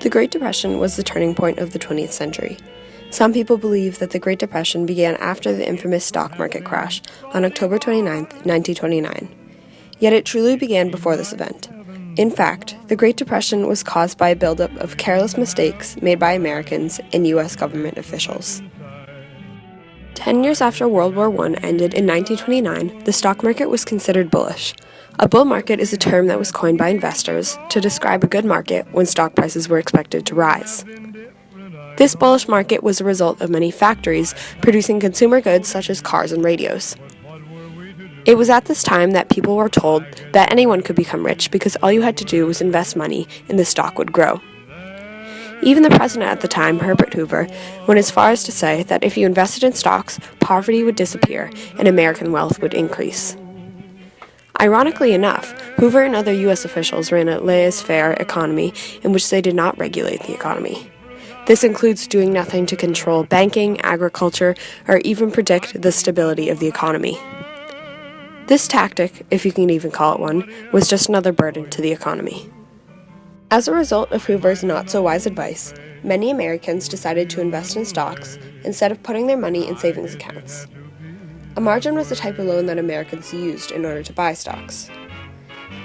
The Great Depression was the turning point of the 20th century. Some people believe that the Great Depression began after the infamous stock market crash on October 29, 1929. Yet it truly began before this event. In fact, the Great Depression was caused by a buildup of careless mistakes made by Americans and U.S. government officials. 10 years after World War I ended in 1929, the stock market was considered bullish. A bull market is a term that was coined by investors to describe a good market when stock prices were expected to rise. This bullish market was a result of many factories producing consumer goods such as cars and radios. It was at this time that people were told that anyone could become rich because all you had to do was invest money and the stock would grow. Even the president at the time, Herbert Hoover, went as far as to say that if you invested in stocks, poverty would disappear and American wealth would increase. Ironically enough, Hoover and other U.S. officials ran a laissez-faire economy in which they did not regulate the economy. This includes doing nothing to control banking, agriculture, or even predict the stability of the economy. This tactic, if you can even call it one, was just another burden to the economy. As a result of Hoover's not-so-wise advice, many Americans decided to invest in stocks instead of putting their money in savings accounts. A margin was the type of loan that Americans used in order to buy stocks.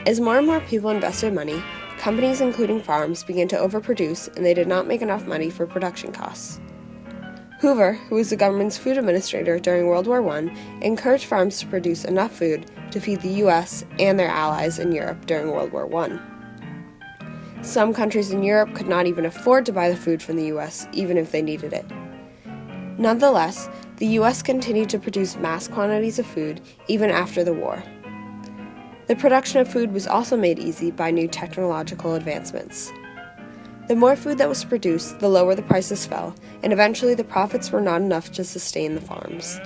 As more and more people invested money, companies including farms began to overproduce and they did not make enough money for production costs. Hoover, who was the government's food administrator during World War I, encouraged farms to produce enough food to feed the U.S. and their allies in Europe during World War I. Some countries in Europe could not even afford to buy the food from the U.S., even if they needed it. Nonetheless, the U.S. continued to produce mass quantities of food even after the war. The production of food was also made easy by new technological advancements. The more food that was produced, the lower the prices fell, and eventually the profits were not enough to sustain the farms.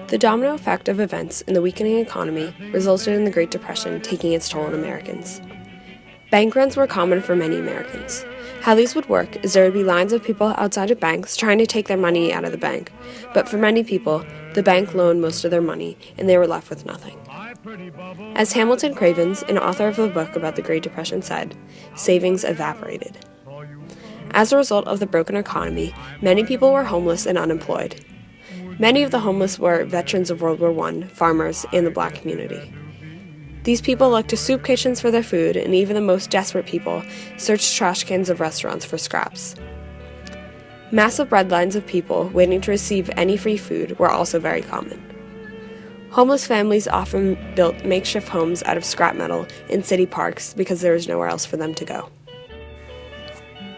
The domino effect of events in the weakening economy resulted in the Great Depression taking its toll on Americans. Bank runs were common for many Americans. How these would work is there would be lines of people outside of banks trying to take their money out of the bank, but for many people, the bank loaned most of their money and they were left with nothing. As Hamilton Cravens, an author of a book about the Great Depression, said, savings evaporated. As a result of the broken economy, many people were homeless and unemployed. Many of the homeless were veterans of World War I, farmers, and the black community. These people looked to soup kitchens for their food, and even the most desperate people searched trash cans of restaurants for scraps. Massive breadlines of people waiting to receive any free food were also very common. Homeless families often built makeshift homes out of scrap metal in city parks because there was nowhere else for them to go.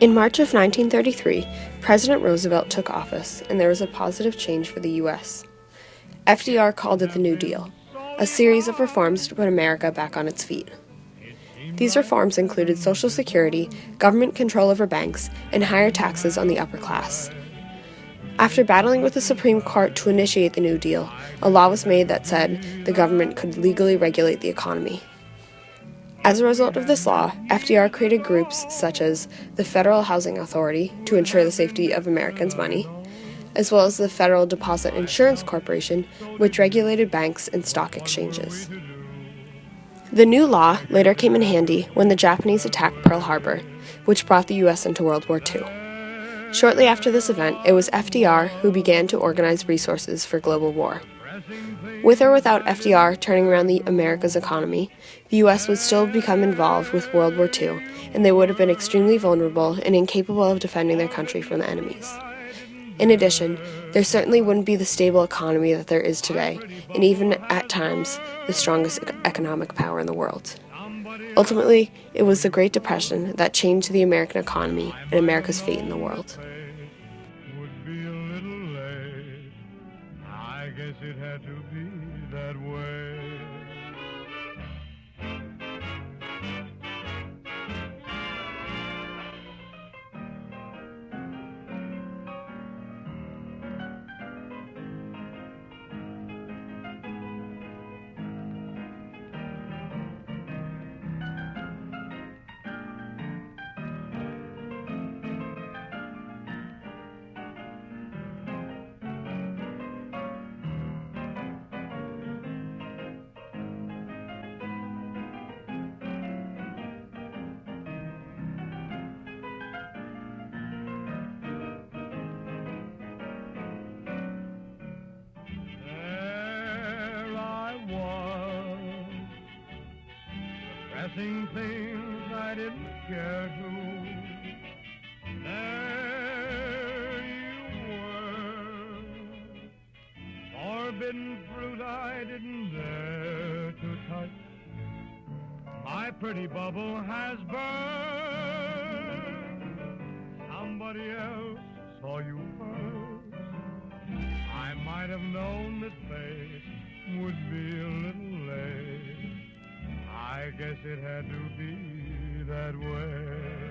In March of 1933, President Roosevelt took office, and there was a positive change for the U.S. FDR called it the New Deal, a series of reforms to put America back on its feet. These reforms included Social Security, government control over banks, and higher taxes on the upper class. After battling with the Supreme Court to initiate the New Deal, a law was made that said the government could legally regulate the economy. As a result of this law, FDR created groups such as the Federal Housing Authority to ensure the safety of Americans' money, as well as the Federal Deposit Insurance Corporation, which regulated banks and stock exchanges. The new law later came in handy when the Japanese attacked Pearl Harbor, which brought the U.S. into World War II. Shortly after this event, it was FDR who began to organize resources for global war. With or without FDR turning around the America's economy, the U.S. would still become involved with World War II, and they would have been extremely vulnerable and incapable of defending their country from the enemies. In addition, there certainly wouldn't be the stable economy that there is today, and even at times, the strongest economic power in the world. Ultimately, it was the Great Depression that changed the American economy and America's fate in the world. Would be a little late. I guess it had to be that way. caressing things I didn't care to. There you were, forbidden fruit I didn't dare to touch. My pretty bubble has burned. Somebody else saw you first. I might have known that fate would be a little late. I guess it had to be that way.